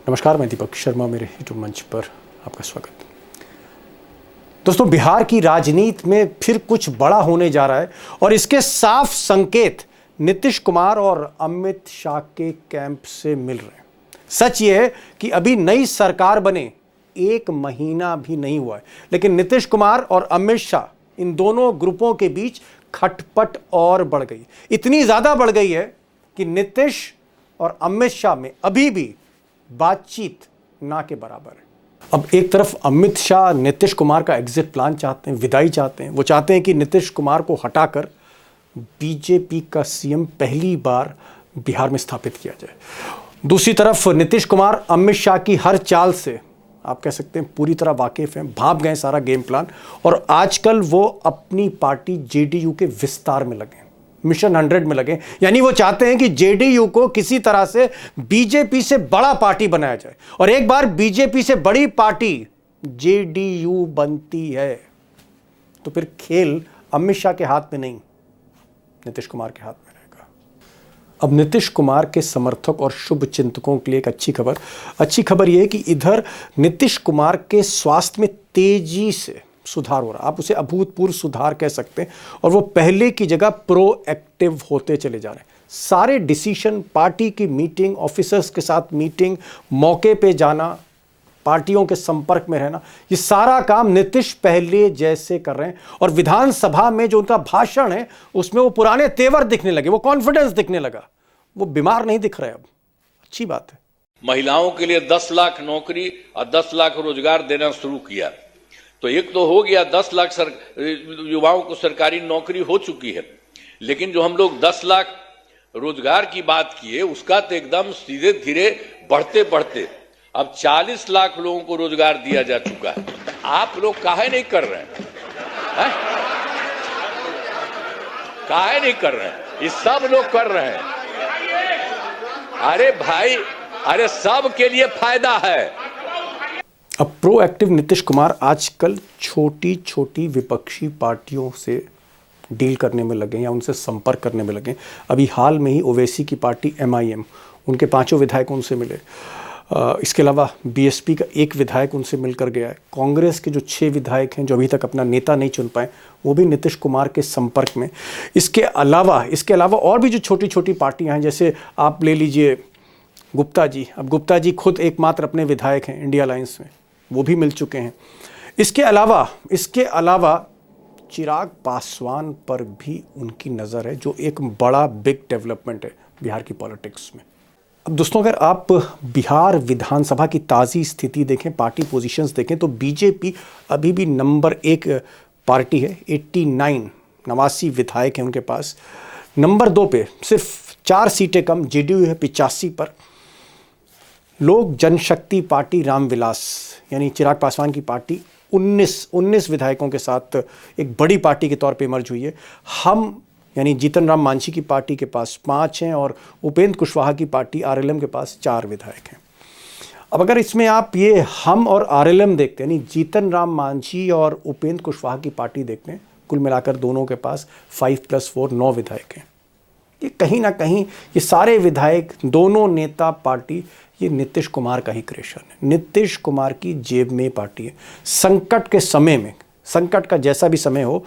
नमस्कार, मैं दीपक शर्मा, मेरे यूट्यूब मंच पर आपका स्वागत। दोस्तों, बिहार की राजनीति में फिर कुछ बड़ा होने जा रहा है और इसके साफ संकेत नीतीश कुमार और अमित शाह के कैंप से मिल रहे हैं। सच ये है कि अभी नई सरकार बने 1 महीना भी नहीं हुआ है, लेकिन नीतीश कुमार और अमित शाह, इन दोनों ग्रुपों के बीच खटपट और बढ़ गई। इतनी ज्यादा बढ़ गई है कि नीतीश और अमित शाह में अभी भी बातचीत ना के बराबर है। अब एक तरफ अमित शाह नीतीश कुमार का एग्जिट प्लान चाहते हैं, विदाई चाहते हैं। वो चाहते हैं कि नीतीश कुमार को हटाकर बीजेपी का सीएम पहली बार बिहार में स्थापित किया जाए। दूसरी तरफ नीतीश कुमार अमित शाह की हर चाल से आप कह सकते हैं पूरी तरह वाकिफ हैं, भाप गए सारा गेम प्लान, और आजकल वो अपनी पार्टी जेडीयू के विस्तार में लगे, मिशन 100 में लगे। यानी वो चाहते हैं कि जेडीयू को किसी तरह से बीजेपी से बड़ा पार्टी बनाया जाए, और एक बार बीजेपी से बड़ी पार्टी जेडीयू बनती है तो फिर खेल अमित शाह के हाथ में नहीं, नीतीश कुमार के हाथ में रहेगा। अब नीतीश कुमार के समर्थक और शुभ चिंतकों के लिए एक अच्छी खबर यह है कि इधर नीतीश कुमार के स्वास्थ्य में तेजी से सुधार हो रहा है। आप उसे अभूतपूर्व सुधार कह सकते हैं, और वो पहले की जगह प्रोएक्टिव होते चले जा रहे हैं। सारे डिसीजन, पार्टी की मीटिंग, ऑफिसर्स के साथ मीटिंग, मौके पे जाना, पार्टियों के संपर्क में रहना, ये सारा काम नीतीश पहले जैसे कर रहे हैं। और विधानसभा में जो उनका भाषण है उसमें वो पुराने तेवर दिखने लगे, वो कॉन्फिडेंस दिखने लगा, वो बीमार नहीं दिख रहे। अब अच्छी बात है। महिलाओं के लिए 10 लाख नौकरी और 10 लाख रोजगार देना शुरू किया, तो एक तो हो गया 10 लाख युवाओं को सरकारी नौकरी हो चुकी है। लेकिन जो हम लोग 10 लाख रोजगार की बात किए, उसका तो एकदम सीधे धीरे बढ़ते बढ़ते अब 40 लाख लोगों को रोजगार दिया जा चुका है। आप लोग काहे नहीं कर रहे हैं? काहे नहीं कर रहे हैं? ये सब लोग कर रहे हैं। अरे भाई, अरे सब के लिए फायदा है। अब प्रोएक्टिव नीतीश कुमार आजकल छोटी छोटी विपक्षी पार्टियों से डील करने में लगे या उनसे संपर्क करने में लगे। अभी हाल में ही ओवैसी की पार्टी MIM, उनके 5 विधायक उनसे मिले। इसके अलावा BSP का 1 विधायक उनसे मिलकर गया है। कांग्रेस के जो 6 विधायक हैं जो अभी तक अपना नेता नहीं चुन पाए, वो भी नीतीश कुमार के संपर्क में। इसके अलावा और भी जो छोटी छोटी पार्टियाँ हैं, जैसे आप ले लीजिए गुप्ता जी। अब गुप्ता जी खुद एकमात्र अपने विधायक हैं इंडिया अलायंस में, वो भी मिल चुके हैं। इसके अलावा चिराग पासवान पर भी उनकी नज़र है, जो एक बड़ा बिग डेवलपमेंट है बिहार की पॉलिटिक्स में। अब दोस्तों, अगर आप बिहार विधानसभा की ताज़ी स्थिति देखें, पार्टी पोजीशंस देखें, तो बीजेपी अभी भी नंबर 1 पार्टी है। 89 विधायक हैं उनके पास। नंबर 2 पे सिर्फ 4 सीटें कम जेडीयू है 85 पर। लोक जनशक्ति पार्टी रामविलास यानी चिराग पासवान की पार्टी 19 विधायकों के साथ एक बड़ी पार्टी के तौर पे इमर्ज हुई है। हम यानी जीतन राम मांझी की पार्टी के पास 5 हैं, और उपेंद्र कुशवाहा की पार्टी RLM के पास 4 विधायक हैं। अब अगर इसमें आप ये हम और RLM देखते हैं, यानी जीतन राम मांझी और उपेंद्र कुशवाहा की पार्टी देखते हैं, कुल मिलाकर दोनों के पास 5 + 4 9 विधायक हैं। ये कहीं ना कहीं ये सारे विधायक, दोनों नेता पार्टी, ये नीतीश कुमार का ही क्रिएशन है। नीतीश कुमार की जेब में पार्टी है। संकट के समय में, संकट का जैसा भी समय हो,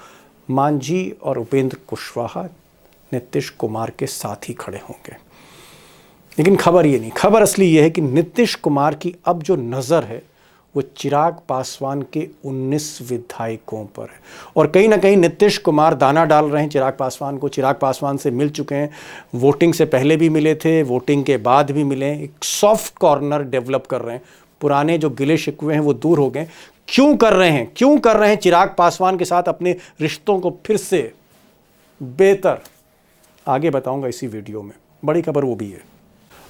मांझी और उपेंद्र कुशवाहा नीतीश कुमार के साथ ही खड़े होंगे। लेकिन खबर ये नहीं, खबर असली ये है कि नीतीश कुमार की अब जो नज़र है वो चिराग पासवान के 19 विधायकों पर है। और कहीं ना कहीं नीतीश कुमार दाना डाल रहे हैं चिराग पासवान को। चिराग पासवान से मिल चुके हैं, वोटिंग से पहले भी मिले थे, वोटिंग के बाद भी मिले। एक सॉफ्ट कॉर्नर डेवलप कर रहे हैं। पुराने जो गिले शिकवे हैं वो दूर हो गए। क्यों कर रहे हैं चिराग पासवान के साथ अपने रिश्तों को फिर से बेहतर? आगे बताऊंगा इसी वीडियो में। बड़ी खबर वो भी है।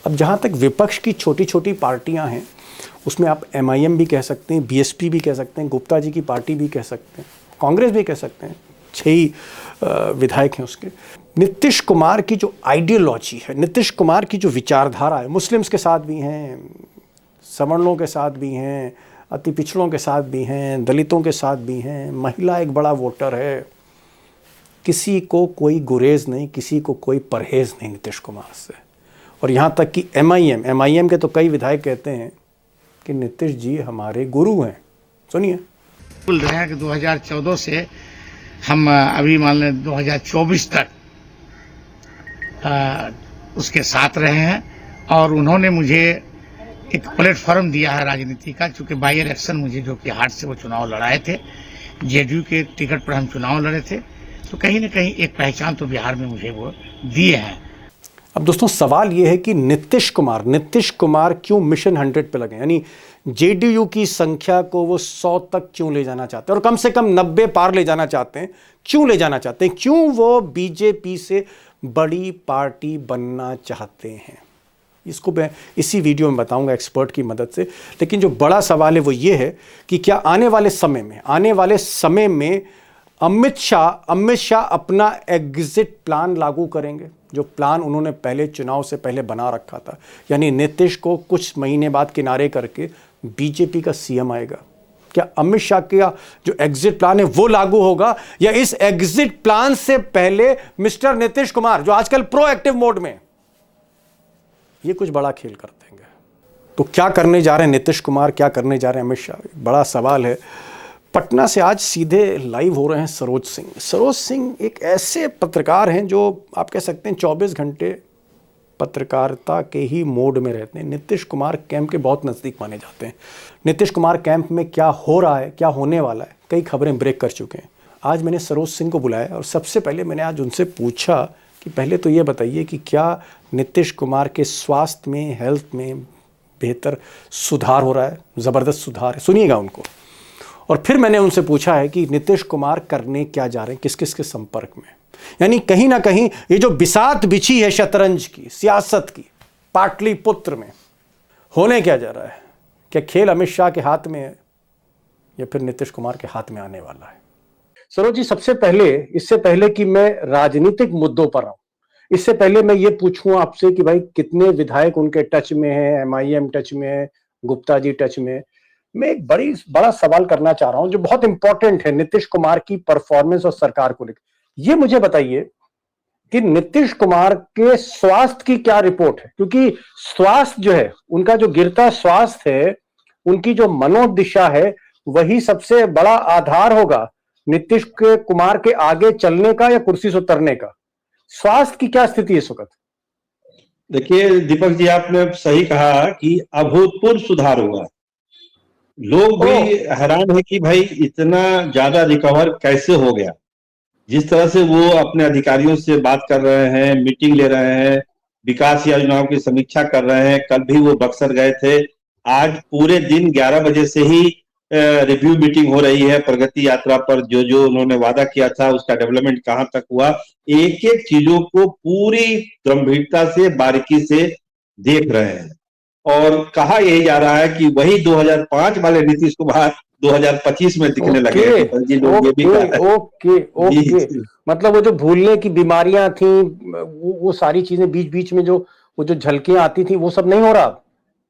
अब जहाँ तक विपक्ष की छोटी छोटी पार्टियाँ हैं, उसमें आप MIM भी कह सकते हैं, BSP भी कह सकते हैं, गुप्ता जी की पार्टी भी कह सकते हैं, कांग्रेस भी कह सकते हैं। 6 ही विधायक हैं उसके। नीतीश कुमार की जो आइडियोलॉजी है, नीतीश कुमार की जो विचारधारा है, मुस्लिम्स के साथ भी हैं, सवर्णों के साथ भी हैं, अति पिछड़ों के साथ भी हैं, दलितों के साथ भी हैं, महिला एक बड़ा वोटर है। किसी को कोई गुरेज नहीं, किसी को कोई परहेज नहीं नीतीश कुमार से। और यहाँ तक कि एमआईएम के तो कई विधायक कहते हैं कि नीतीश जी हमारे गुरु हैं। सुनिए। बोल रहे हैं कि 2014 से हम अभी मान लें 2024 तक उसके साथ रहे हैं और उन्होंने मुझे एक प्लेटफॉर्म दिया है राजनीति का, क्योंकि बाई इलेक्शन मुझे जो कि हार से वो चुनाव लड़ाए थे, जेडीयू के टिकट पर हम चुनाव लड़े थे, तो कहीं ना कहीं एक पहचान तो बिहार में मुझे वो दिए हैं। अब दोस्तों सवाल ये है कि नीतीश कुमार क्यों मिशन 100 पे लगे, यानी जेडीयू की संख्या को वो 100 तक क्यों ले जाना चाहते हैं और कम से कम 90 पार ले जाना चाहते हैं, क्यों ले जाना चाहते हैं, क्यों वो बीजेपी से बड़ी पार्टी बनना चाहते हैं, इसको मैं इसी वीडियो में बताऊंगा एक्सपर्ट की मदद से। लेकिन जो बड़ा सवाल है वो ये है कि क्या आने वाले समय में अमित शाह अपना एग्जिट प्लान लागू करेंगे, जो प्लान उन्होंने पहले चुनाव से पहले बना रखा था, यानी नीतीश को कुछ महीने बाद किनारे करके बीजेपी का सीएम आएगा। क्या अमित शाह का जो एग्जिट प्लान है वो लागू होगा, या इस एग्जिट प्लान से पहले मिस्टर नीतीश कुमार जो आजकल प्रोएक्टिव मोड में, ये कुछ बड़ा खेल कर देंगे। तो क्या करने जा रहे हैं नीतीश कुमार, क्या करने जा रहे हैं अमित शाह, बड़ा सवाल है। पटना से आज सीधे लाइव हो रहे हैं सरोज सिंह एक ऐसे पत्रकार हैं जो आप कह सकते हैं 24 घंटे पत्रकारिता के ही मोड में रहते हैं। नीतीश कुमार कैंप के बहुत नज़दीक माने जाते हैं। नीतीश कुमार कैंप में क्या हो रहा है, क्या होने वाला है, कई खबरें ब्रेक कर चुके हैं। आज मैंने सरोज सिंह को बुलाया और सबसे पहले मैंने आज उनसे पूछा कि पहले तो ये बताइए कि क्या नीतीश कुमार के स्वास्थ्य में, हेल्थ में बेहतर सुधार हो रहा है, ज़बरदस्त सुधार है, सुनिएगा उनको। और फिर मैंने उनसे पूछा है कि नीतीश कुमार करने क्या जा रहे हैं, किस किस के संपर्क में, यानी कहीं ना कहीं ये जो बिसात बिछी है शतरंज की, सियासत की, पाटलिपुत्र में होने क्या जा रहा है, क्या खेल अमित शाह के हाथ में है या फिर नीतीश कुमार के हाथ में आने वाला है। सरोज जी, सबसे पहले, इससे पहले कि मैं राजनीतिक मुद्दों पर आऊं, इससे पहले मैं ये पूछूं आपसे कि भाई कितने विधायक उनके टच में हैं, एमआईएम टच में है, गुप्ता जी टच में। मैं एक बड़ा सवाल करना चाह रहा हूं जो बहुत इंपॉर्टेंट है नीतीश कुमार की परफॉर्मेंस और सरकार को लेकर। ये मुझे बताइए कि नीतीश कुमार के स्वास्थ्य की क्या रिपोर्ट है, क्योंकि स्वास्थ्य जो है उनका, जो गिरता स्वास्थ्य है, उनकी जो मनोदिशा है, वही सबसे बड़ा आधार होगा नीतीश कुमार के आगे चलने का या कुर्सी से उतरने का। स्वास्थ्य की क्या स्थिति है इस वक्त? देखिए दीपक जी, आपने सही कहा कि अभूतपूर्व सुधार हुआ। लोग भी हैरान है कि भाई इतना ज्यादा रिकवर कैसे हो गया। जिस तरह से वो अपने अधिकारियों से बात कर रहे हैं, मीटिंग ले रहे हैं, विकास योजनाओं की समीक्षा कर रहे हैं। कल भी वो बक्सर गए थे। आज पूरे दिन 11 बजे से ही रिव्यू मीटिंग हो रही है प्रगति यात्रा पर। जो जो उन्होंने वादा किया था उसका डेवलपमेंट कहां तक हुआ, एक एक चीजों को पूरी गंभीरता से, बारीकी से देख रहे हैं। और कहा यही जा रहा है कि वही 2005 वाले नीतीश कुमार 2025 में दिखने लगे हैं। जी लोग ये भी ओके। मतलब वो जो भूलने की बीमारियां थी, वो सारी चीजें बीच बीच में जो वो जो झलकियां आती थी, वो सब नहीं हो रहा,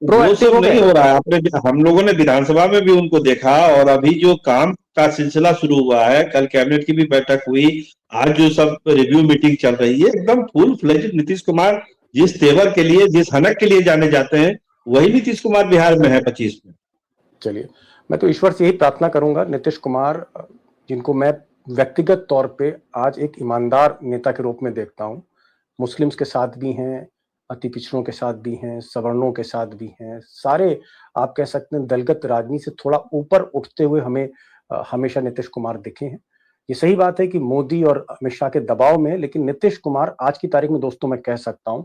वो सब नहीं हो रहा है। आपने, हम लोगों ने विधानसभा में भी उनको देखा और अभी जो काम का सिलसिला शुरू हुआ है, कल कैबिनेट की भी बैठक हुई, आज जो सब रिव्यू मीटिंग चल रही है, एकदम फुल फ्लेज्ड नीतीश कुमार जिस तेवर के लिए, जिस हनक के लिए जाने जाते हैं, वही नीतीश कुमार बिहार में है 25 में। चलिए, मैं तो ईश्वर से यही प्रार्थना करूंगा, नीतीश कुमार जिनको मैं व्यक्तिगत तौर पे आज एक ईमानदार नेता के रूप में देखता हूं, मुस्लिम्स के साथ भी हैं, अति पिछड़ों के साथ भी हैं, सवर्णों के साथ भी हैं, सारे आप कह सकते हैं दलगत राजनीति से थोड़ा ऊपर उठते हुए हमें हमेशा नीतीश कुमार दिखे हैं। ये सही बात है कि मोदी और अमित शाह के दबाव में, लेकिन नीतीश कुमार आज की तारीख में दोस्तों मैं कह सकता हूं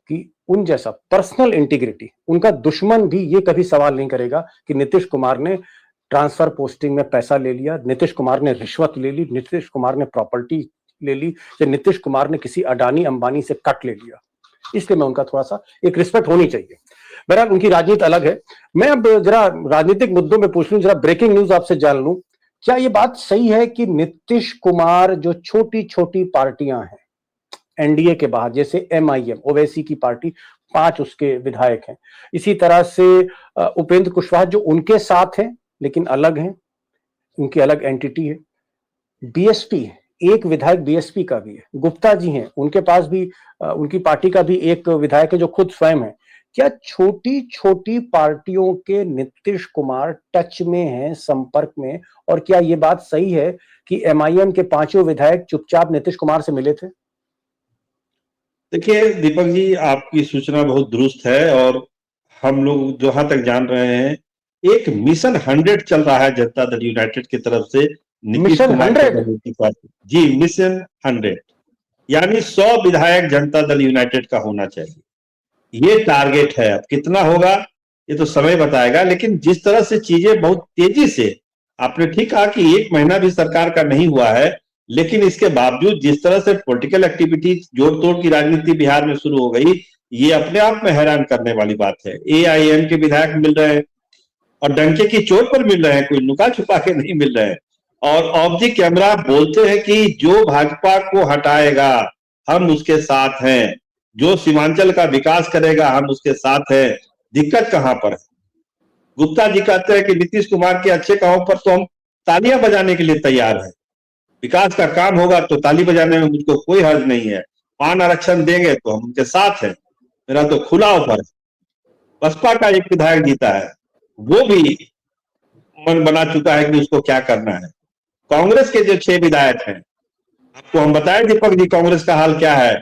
कि उन जैसा पर्सनल इंटीग्रिटी, उनका दुश्मन भी ये कभी सवाल नहीं करेगा कि नीतीश कुमार ने ट्रांसफर पोस्टिंग में पैसा ले लिया, नीतीश कुमार ने रिश्वत ले ली, नीतीश कुमार ने प्रॉपर्टी ले ली, या नीतीश कुमार ने किसी अडानी अंबानी से कट ले लिया। इसलिए मैं उनका थोड़ा सा एक रिस्पेक्ट होनी चाहिए। बहरहाल उनकी राजनीति अलग है। मैं अब जरा राजनीतिक मुद्दों में पूछ लूं, जरा ब्रेकिंग न्यूज आपसे जान लूं, क्या ये बात सही है कि नीतीश कुमार जो छोटी छोटी पार्टियां हैं एनडीए के बाहर, जैसे एमआईएम, ओवैसी की पार्टी, 5 उसके विधायक हैं, इसी तरह से उपेंद्र कुशवाहा जो उनके साथ हैं लेकिन अलग हैं, उनकी अलग एंटिटी है, बीएसपी है, एक विधायक बीएसपी का भी है, गुप्ता जी हैं, उनके पास भी उनकी पार्टी का भी एक विधायक है जो खुद स्वयं है। क्या छोटी छोटी पार्टियों के नीतीश कुमार टच में हैं, संपर्क में? और क्या ये बात सही है कि एमआईएम के पांचों विधायक चुपचाप नीतीश कुमार से मिले थे? देखिए दीपक जी, आपकी सूचना बहुत दुरुस्त है और हम लोग जहां तक जान रहे हैं, एक मिशन 100 चल रहा है जनता दल यूनाइटेड की तरफ से नीतीश मिशन कुमार के 100? नेतृत्व पार्टी जी, मिशन 100 यानी 100 विधायक जनता दल यूनाइटेड का होना चाहिए, ये टारगेट है। अब कितना होगा ये तो समय बताएगा, लेकिन जिस तरह से चीजें बहुत तेजी से, आपने ठीक कहा कि 1 महीना भी सरकार का नहीं हुआ है, लेकिन इसके बावजूद जिस तरह से पॉलिटिकल एक्टिविटी जोड़ तोड़ की राजनीति बिहार में शुरू हो गई, ये अपने आप में हैरान करने वाली बात है। एआईएम के विधायक मिल रहे हैं और डंके की चोट पर मिल रहे हैं, कोई लुका छुपा के नहीं मिल रहे हैं, और ऑफ द कैमरा बोलते हैं कि जो भाजपा को हटाएगा हम उसके साथ हैं, जो सीमांचल का विकास करेगा हम उसके साथ हैं। दिक्कत कहां पर है? गुप्ता जी कहते हैं कि नीतीश कुमार के अच्छे कामों पर तो हम तालियां बजाने के लिए तैयार हैं, विकास का काम होगा तो ताली बजाने में मुझको कोई हर्ज नहीं है, पान आरक्षण देंगे तो हम उनके साथ हैं, मेरा तो खुला ऑफर है। बसपा का एक विधायक जीता है, वो भी मन बना चुका है कि उसको क्या करना है। कांग्रेस के जो 6 विधायक हैं, आपको हम बताएं दीपक जी कांग्रेस का हाल क्या है।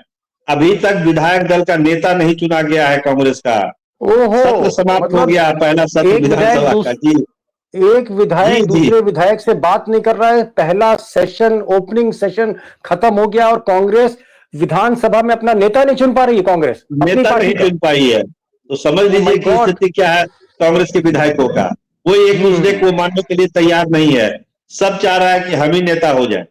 अभी तक विधायक दल का नेता नहीं चुना गया है कांग्रेस का। ओहो, सत्र समाप्त हो मतलब गया, पहला सत्र एक विधायक विधानसभा का। जी एक विधायक जी जी दूसरे विधायक से बात नहीं कर रहा है, पहला सेशन, ओपनिंग सेशन खत्म हो गया और कांग्रेस विधानसभा में अपना नेता नहीं चुन पा रही है। कांग्रेस अपनी नेता पार्टी नहीं का। चुन पाई है, तो समझ Oh my लीजिए कि God! स्थिति क्या है कांग्रेस के विधायकों का। वो एक दूसरे को मानने के लिए तैयार नहीं है, सब चाह रहा है कि हम ही नेता हो जाए।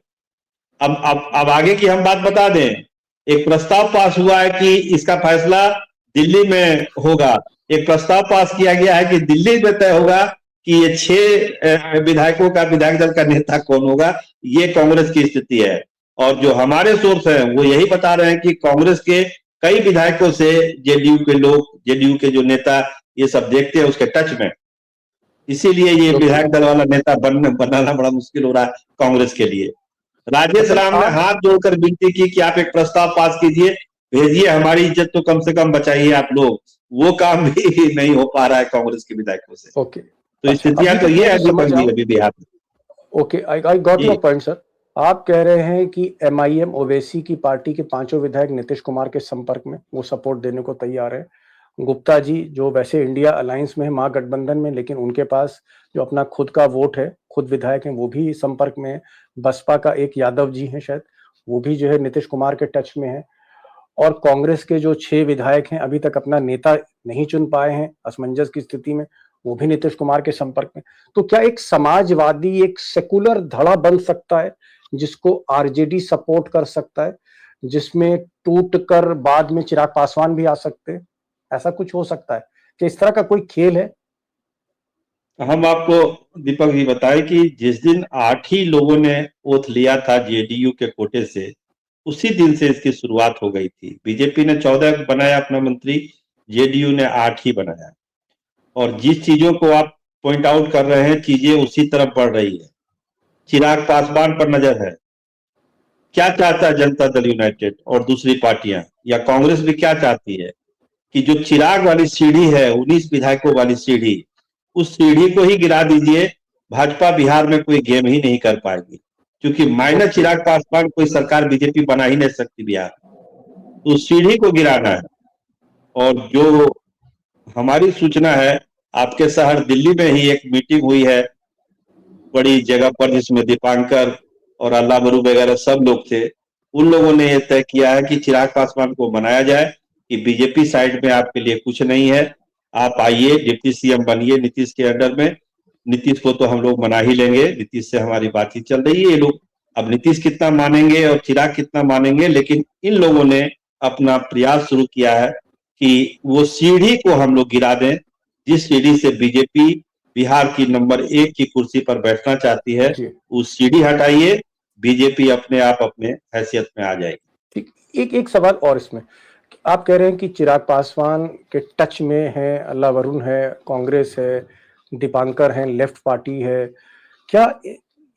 अब आगे की हम बात बता दें, एक प्रस्ताव पास हुआ है कि इसका फैसला दिल्ली में होगा। एक प्रस्ताव पास किया गया है कि दिल्ली में तय होगा कि ये 6 विधायकों का विधायक दल का नेता कौन होगा। ये कांग्रेस की स्थिति है, और जो हमारे सोर्स हैं वो यही बता रहे हैं कि कांग्रेस के कई विधायकों से जेडीयू के लोग, जेडीयू के जो नेता ये सब देखते हैं उसके टच में, इसीलिए ये विधायक दल वाला नेता बनाना बड़ा मुश्किल हो रहा है कांग्रेस के लिए। राजेश राम ने हाथ जोड़कर विनती की कि आप एक प्रस्ताव पास कीजिए, भेजिए, हमारी इज्जत तो कम से कम बचाइए आप लोग। वो काम भी नहीं हो पा रहा है कांग्रेस के विधायकों से। ओके, तो स्थितियां तो ये है दीपक जी अभी बिहार में। Okay, I got your point sir. आप कह रहे हैं कि एमआईएम ओवैसी की पार्टी के पांचों विधायक नीतीश कुमार के संपर्क में, वो सपोर्ट देने को तैयार है। गुप्ता जी जो वैसे इंडिया अलायंस में है, महागठबंधन में, लेकिन उनके पास जो अपना खुद का वोट है, खुद विधायक हैं, वो भी संपर्क में है। बसपा का एक यादव जी हैं शायद, वो भी जो है नीतीश कुमार के टच में है। और कांग्रेस के जो 6 विधायक हैं, अभी तक अपना नेता नहीं चुन पाए हैं, असमंजस की स्थिति में, वो भी नीतीश कुमार के संपर्क में। तो क्या एक समाजवादी, एक सेकुलर धड़ा बन सकता है जिसको आरजेडी सपोर्ट कर सकता है, जिसमें टूट कर बाद में चिराग पासवान भी आ सकते हैं? ऐसा कुछ हो सकता है कि इस तरह का कोई खेल है? हम आपको दीपक जी बताएं कि जिस दिन 8 ही लोगों ने ओथ लिया था जेडीयू के कोटे से, उसी दिन से इसकी शुरुआत हो गई थी। बीजेपी ने 14 बनाया अपना मंत्री, जेडीयू ने 8 ही बनाया। और जिस चीजों को आप पॉइंट आउट कर रहे हैं, चीजें उसी तरफ बढ़ रही है। चिराग पासवान पर नजर है, क्या चाहता है जनता दल यूनाइटेड और दूसरी पार्टियां, या कांग्रेस भी क्या चाहती है कि जो चिराग वाली सीढ़ी है, 19 विधायकों वाली सीढ़ी, उस सीढ़ी को ही गिरा दीजिए। भाजपा बिहार में कोई गेम ही नहीं कर पाएगी, क्योंकि माइनस चिराग पासवान कोई सरकार बीजेपी बना ही नहीं सकती बिहार। तो उस सीढ़ी को गिराना है। और जो हमारी सूचना है, आपके शहर दिल्ली में ही एक मीटिंग हुई है बड़ी जगह पर, जिसमें दीपांकर और अल्लाह बरू वगैरह सब लोग थे। उन लोगों ने यह तय किया है कि चिराग पासवान को बनाया जाए, कि बीजेपी साइड में आपके लिए कुछ नहीं है, आप आइए डिप्टी सीएम बनिए नीतीश के अंडर में। नीतीश को तो हम लोग मना ही लेंगे, नीतीश से हमारी बातचीत चल रही है। ये लोग अब नीतीश कितना मानेंगे और चिराग कितना मानेंगे, लेकिन इन लोगों ने अपना प्रयास शुरू किया है कि वो सीढ़ी को हम लोग गिरा दें, जिस सीढ़ी से बीजेपी बिहार की नंबर 1 की कुर्सी पर बैठना चाहती है। उस सीढ़ी हटाइए, बीजेपी अपने आप अपने हैसियत में आ जाएगी। ठीक, एक सवाल और इसमें, आप कह रहे हैं कि चिराग पासवान के टच में है, अल्लाह वरुण है, कांग्रेस है, दीपांकर हैं, लेफ्ट पार्टी है। क्या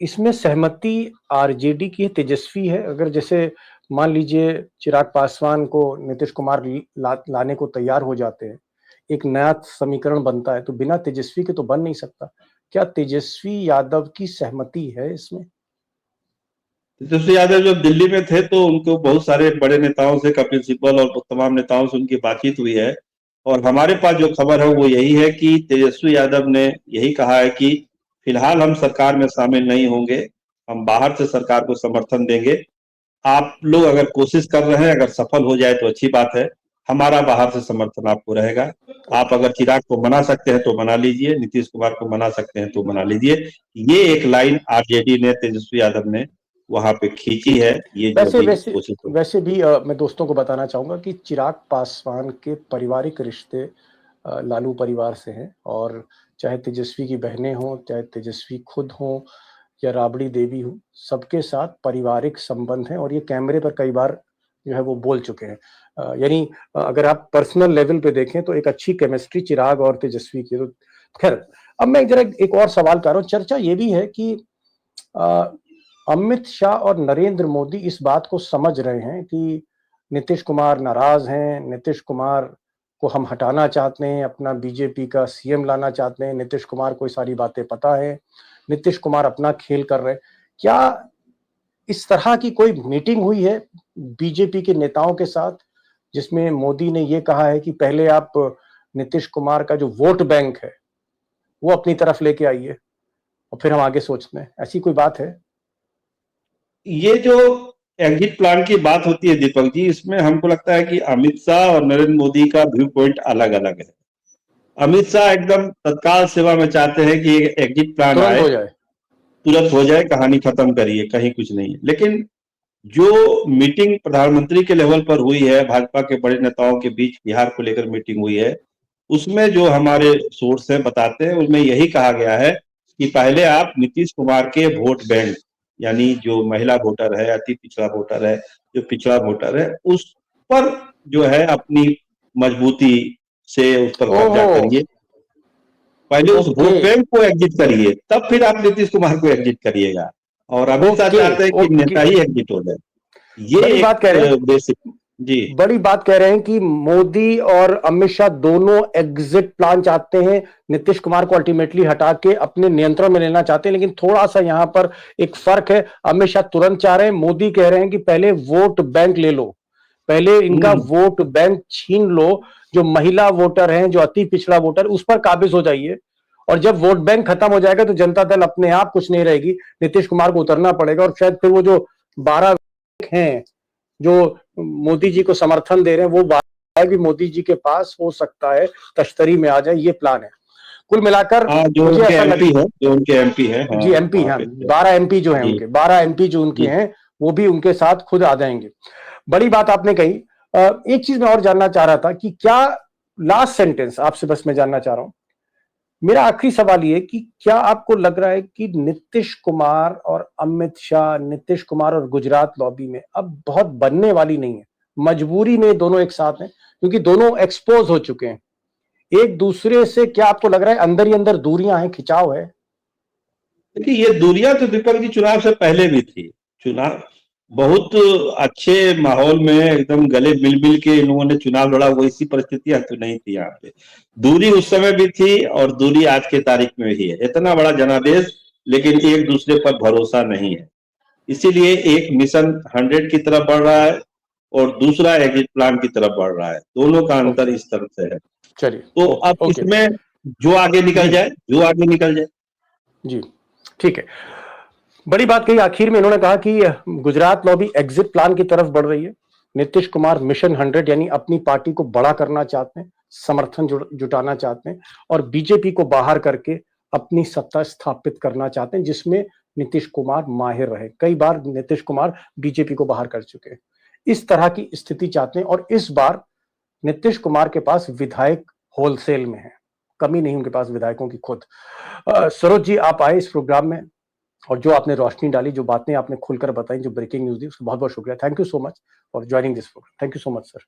इसमें सहमति आरजेडी की है, तेजस्वी है? अगर जैसे मान लीजिए चिराग पासवान को नीतीश कुमार लाने को तैयार हो जाते हैं, एक नया समीकरण बनता है, तो बिना तेजस्वी के तो बन नहीं सकता। क्या तेजस्वी यादव की सहमति है इसमें? तेजस्वी यादव जब दिल्ली में थे तो उनको बहुत सारे बड़े नेताओं से, कपिल सिब्बल और तमाम नेताओं से उनकी बातचीत हुई है। और हमारे पास जो खबर है वो यही है कि तेजस्वी यादव ने यही कहा है कि फिलहाल हम सरकार में शामिल नहीं होंगे, हम बाहर से सरकार को समर्थन देंगे। आप लोग अगर कोशिश कर रहे हैं, अगर सफल हो जाए तो अच्छी बात है, हमारा बाहर से समर्थन आपको रहेगा। आप अगर चिराग को मना सकते हैं तो मना लीजिए, नीतीश कुमार को मना सकते हैं तो मना लीजिए। ये एक लाइन आरजेडी ने, तेजस्वी यादव ने वहां पे खींची है। ये जो वैसे भी वैसे कोशिश हो, वैसे भी मैं दोस्तों को बताना चाहूंगा कि चिराग पासवान के पारिवारिक रिश्ते लालू परिवार से हैं, और चाहे तेजस्वी की बहनें हों, चाहे तेजस्वी खुद हों या राबड़ी देवी हो, सबके साथ पारिवारिक संबंध हैं, और ये कैमरे पर कई बार जो है वो बोल चुके हैं। यानी अगर आप पर्सनल लेवल पे देखें तो एक अच्छी केमिस्ट्री चिराग और तेजस्वी की। तो खैर, अब मैं जरा एक और सवाल कर रहा हूँ। चर्चा ये भी है कि अमित शाह और नरेंद्र मोदी इस बात को समझ रहे हैं कि नीतीश कुमार नाराज हैं, नीतीश कुमार को हम हटाना चाहते हैं, अपना बीजेपी का सीएम लाना चाहते हैं, नीतीश कुमार को सारी बातें पता है, नीतीश कुमार अपना खेल कर रहे हैं। क्या इस तरह की कोई मीटिंग हुई है बीजेपी के नेताओं के साथ, जिसमें मोदी ने यह कहा है कि पहले आप नीतीश कुमार का जो वोट बैंक है वो अपनी तरफ लेके आइए और फिर हम आगे सोचते हैं? ऐसी कोई बात है? ये जो एग्जिट प्लान की बात होती है दीपक जी, इसमें हमको लगता है कि अमित शाह और नरेंद्र मोदी का व्यू पॉइंट अलग अलग है। अमित शाह एकदम तत्काल सेवा में चाहते हैं कि एग्जिट प्लान तुरंत आए, हो जाए। तुरंत हो जाए, कहानी खत्म करिए, कहीं कुछ नहीं है। लेकिन जो मीटिंग प्रधानमंत्री के लेवल पर हुई है, भाजपा के बड़े नेताओं के बीच बिहार को लेकर मीटिंग हुई है, उसमें जो हमारे सोर्स हैं बताते हैं, उसमें यही कहा गया है कि पहले आप नीतीश कुमार के वोट बैंक, यानी जो महिला वोटर है, अति पिछड़ा वोटर है, जो पिछड़ा वोटर है, उस पर जो है अपनी मजबूती से उस पर कब्जा ओहो, करिए। पहले उस ओके, वोट बैंक को एग्जिट करिए, तब फिर आप नीतीश कुमार को एग्जिट करिएगा। और अमित शाह ओके, चाहते हैं कि ओके। नेता ही एग्जिट हो जाए। ये बड़ी बात कह रहे हैं, एक बेसिक, जी बड़ी बात कह रहे हैं कि मोदी और अमित शाह दोनों एग्जिट प्लान चाहते हैं, नीतीश कुमार को अल्टीमेटली हटा के अपने नियंत्रण में लेना चाहते हैं। लेकिन थोड़ा सा यहां पर एक फर्क है, अमित शाह तुरंत चाह रहे हैं, मोदी कह रहे हैं कि पहले वोट बैंक ले लो, पहले इनका वोट बैंक छीन लो, जो महिला वोटर हैं, जो अति पिछड़ा वोटर, उस पर काबिज हो जाइए, और जब वोट बैंक खत्म हो जाएगा तो जनता दल अपने आप कुछ नहीं रहेगी, नीतीश कुमार को उतरना पड़ेगा, और शायद फिर वो जो 12 हैं जो मोदी जी को समर्थन दे रहे हैं, वो बात भी मोदी जी के पास हो सकता है तश्तरी में आ जाए। ये प्लान है कुल मिलाकर। हाँ, जो मुझे उनके ऐसा लग, एमपी है, जो उनके एमपी है, हाँ जी एमपी, वहां हाँ, पे 12 एमपी जो हैं जी उनके, 12 एमपी जो उनके जी हैं वो भी उनके साथ खुद आ जाएंगे। बड़ी बात आपने कही। एक चीज मैं और जानना चाह रहा था कि क्या, लास्ट सेंटेंस आपसे बस मैं जानना चाह रहा हूं, मेरा आखिरी सवाल ये कि क्या आपको लग रहा है कि नीतीश कुमार और अमित शाह, नीतीश कुमार और गुजरात लॉबी में अब बहुत बनने वाली नहीं है, मजबूरी में दोनों एक साथ हैं क्योंकि दोनों एक्सपोज हो चुके हैं एक दूसरे से? क्या आपको लग रहा है अंदर ही अंदर दूरियां हैं, खिंचाव है? देखिए, ये दूरियां तो दीपक जी चुनाव से पहले भी थी। चुनाव बहुत अच्छे माहौल में एकदम गले मिल मिल के इन लोगों ने चुनाव लड़ा, वो इसी परिस्थितियां तो नहीं थी यहाँ पे। दूरी उस समय भी थी और दूरी आज के तारीख में भी है। इतना बड़ा जनादेश, लेकिन एक दूसरे पर भरोसा नहीं है। इसीलिए एक मिशन 100 की तरफ बढ़ रहा है और दूसरा एग्जिट प्लान की तरफ बढ़ रहा है। दोनों का अंतर ओके, इस तरफ से है। चलिए, तो ओके, अब ओके इसमें जो आगे निकल जी, जाए, जो आगे निकल जाए। जी, ठीक है। बड़ी बात कही आखिर में, इन्होंने कहा कि गुजरात लॉबी एग्जिट प्लान की तरफ बढ़ रही है, नीतीश कुमार मिशन 100 यानी अपनी पार्टी को बड़ा करना चाहते हैं, समर्थन जुटाना चाहते हैं, और बीजेपी को बाहर करके अपनी सत्ता स्थापित करना चाहते हैं, जिसमें नीतीश कुमार माहिर रहे। कई बार नीतीश कुमार बीजेपी को बाहर कर चुके हैं। इस तरह की स्थिति चाहते हैं, और इस बार नीतीश कुमार के पास विधायक होलसेल में है, कमी नहीं उनके पास विधायकों की खुद। सरोज जी, आप आए इस प्रोग्राम में, और जो आपने रोशनी डाली, जो बातें आपने खुलकर बताई, जो ब्रेकिंग न्यूज दी, उसका बहुत बहुत शुक्रिया। Thank you so much for joining this programme. Thank you so much sir.